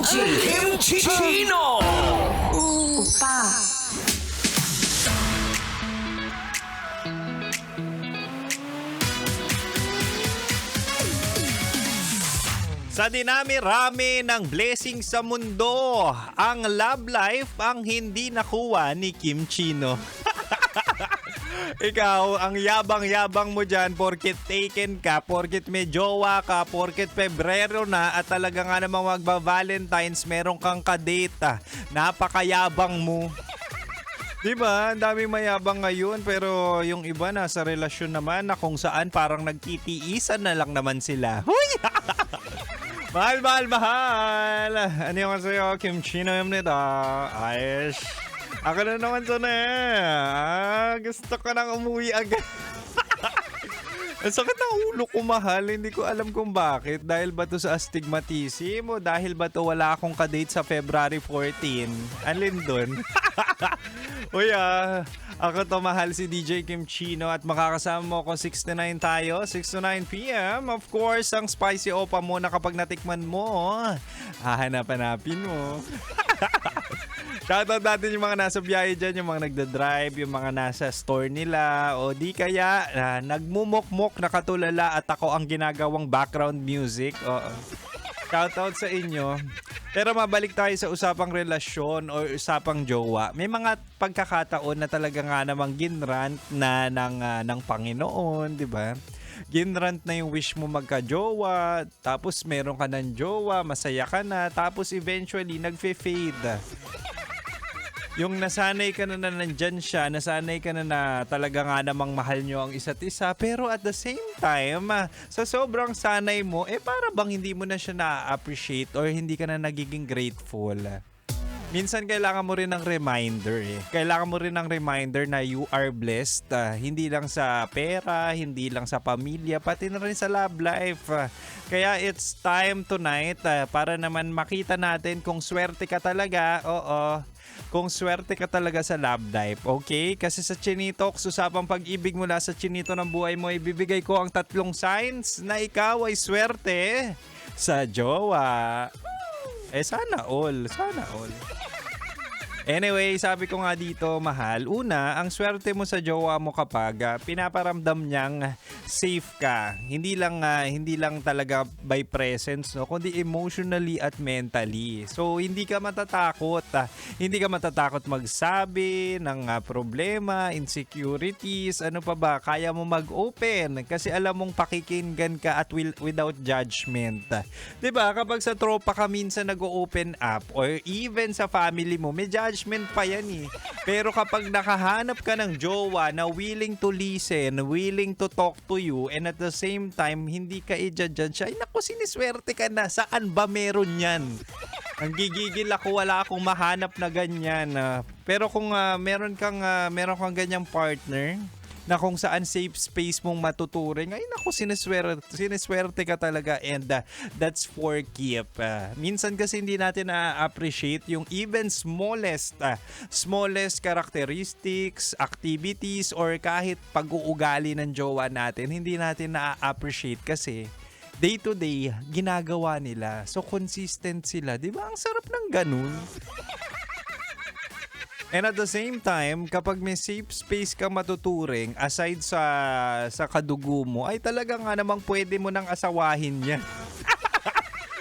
Kimchi Chino! 오빠, Sa dinami-rami ng blessing sa mundo, ang love life ang hindi nakuha ni Kim Chino. Ikaw, ang yabang-yabang mo dyan porket taken ka, porket may jowa ka, porket Pebrero na at talaga nga namang magba-Valentine's, meron kang kadate. Napakayabang mo. Diba? Ang daming mayabang ngayon pero yung iba nasa relasyon naman na kung saan parang nagtitiisan na lang naman sila. Huy! Mahal, mahal, mahal! Ano yung sa'yo, Kim Chino yung nito? Ayos. Ako na naman to na gusto ko nang umuwi agad. Ang sakit ng ulo ko, mahal. Hindi ko alam kung bakit. Dahil ba to sa astigmatism o dahil ba to wala akong kadate sa February 14? Alin dun? Uy, ako to, mahal, si DJ Kim Chino at makakasama mo ako 6 to 9 tayo, 6 to 9 p.m. Of course, ang spicy opa mo na kapag natikman mo, hahanap-hanapin mo. Shoutout natin yung mga nasa biyahe dyan, yung mga nagda-drive, yung mga nasa store nila, o di kaya nagmumukmuk na katulala at ako ang ginagawang background music. Oo. Shoutout sa inyo. Pero mabalik tayo sa usapang relasyon o usapang jowa. May mga pagkakataon na talaga nga namang ginrant na ng Panginoon, di ba? Ginrant na yung wish mo magka-jowa, tapos meron ka ng jowa, masaya ka na, tapos eventually nagfe-fade. Yung nasanay ka na nandyan siya, nasanay ka na talaga nga namang mahal nyo ang isa't isa, pero at the same time, sa sobrang sanay mo, para bang hindi mo na siya na-appreciate or hindi ka na nagiging grateful. Minsan kailangan mo rin ng reminder Kailangan mo rin ng reminder na you are blessed. Hindi lang sa pera, hindi lang sa pamilya, pati na rin sa love life. Kaya it's time tonight para naman makita natin kung swerte ka talaga. Oo. Kung swerte ka talaga sa love life, okay? Kasi sa Chinitox, usapang pag-ibig mula sa chinito ng buhay mo, ibibigay ko ang 3 signs na ikaw ay swerte sa jowa. Sana all. Sana all. Anyway, sabi ko nga dito, mahal, una, ang swerte mo sa jowa mo kapag pinaparamdam niyang safe ka. Hindi lang talaga by presence, no, kundi emotionally at mentally. So, hindi ka matatakot. Hindi ka matatakot magsabi ng problema, insecurities, ano pa ba, kaya mo mag-open kasi alam mong pakikinggan ka at without judgment. 'Di ba? Kapag sa tropa ka minsan nag-open up or even sa family mo, may judgment pa yan Pero kapag nakahanap ka ng jowa na willing to listen, willing to talk to you, and at the same time, hindi ka i-judge siya, ay naku, siniswerte ka na. Saan ba meron yan? Ang gigigil ako, wala akong mahanap na ganyan. Pero kung meron kang ganyang partner, na kung saan safe space mong matuturing, ay naku, siniswerte ka talaga and that's for keep. Minsan kasi hindi natin na-appreciate yung even smallest characteristics, activities, or kahit pag-uugali ng jowa natin, hindi natin na-appreciate kasi day to day, ginagawa nila. So, consistent sila. Di ba? Ang sarap ng ganun. And at the same time, kapag may safe space ka matuturing, aside sa kadugo mo, ay talaga nga namang pwede mo nang asawahin yan.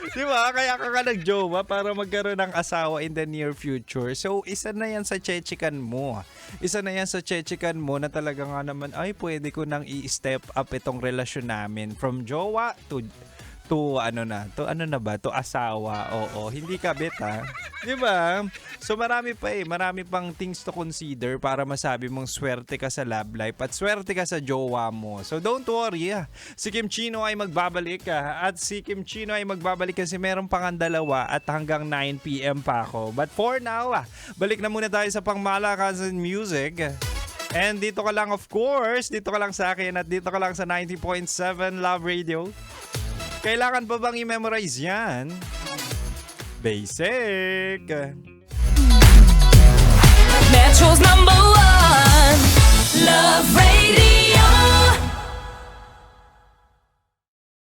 Di ba? Kaya ka nag-jowa para magkaroon ng asawa in the near future. So, isa na yan sa chechikan mo. Isa na yan sa chechikan mo na talaga nga naman, ay pwede ko nang i-step up itong relasyon namin. From jowa to asawa. Oo, hindi kabit Di ba? So marami pang things to consider para masabi mong swerte ka sa love life at swerte ka sa jowa mo. So don't worry. Si Kim Chino ay magbabalik at si Kim Chino ay magbabalik kasi meron pang ang dalawa at hanggang 9 p.m. pa ako. But for now, balik na muna tayo sa pangmalakasan music. And dito ka lang, of course, dito ka lang sa akin at dito ka lang sa 90.7 Love Radio. Kailangan pa bang i-memorize yan? Basic! Metro's #1 Love Radio.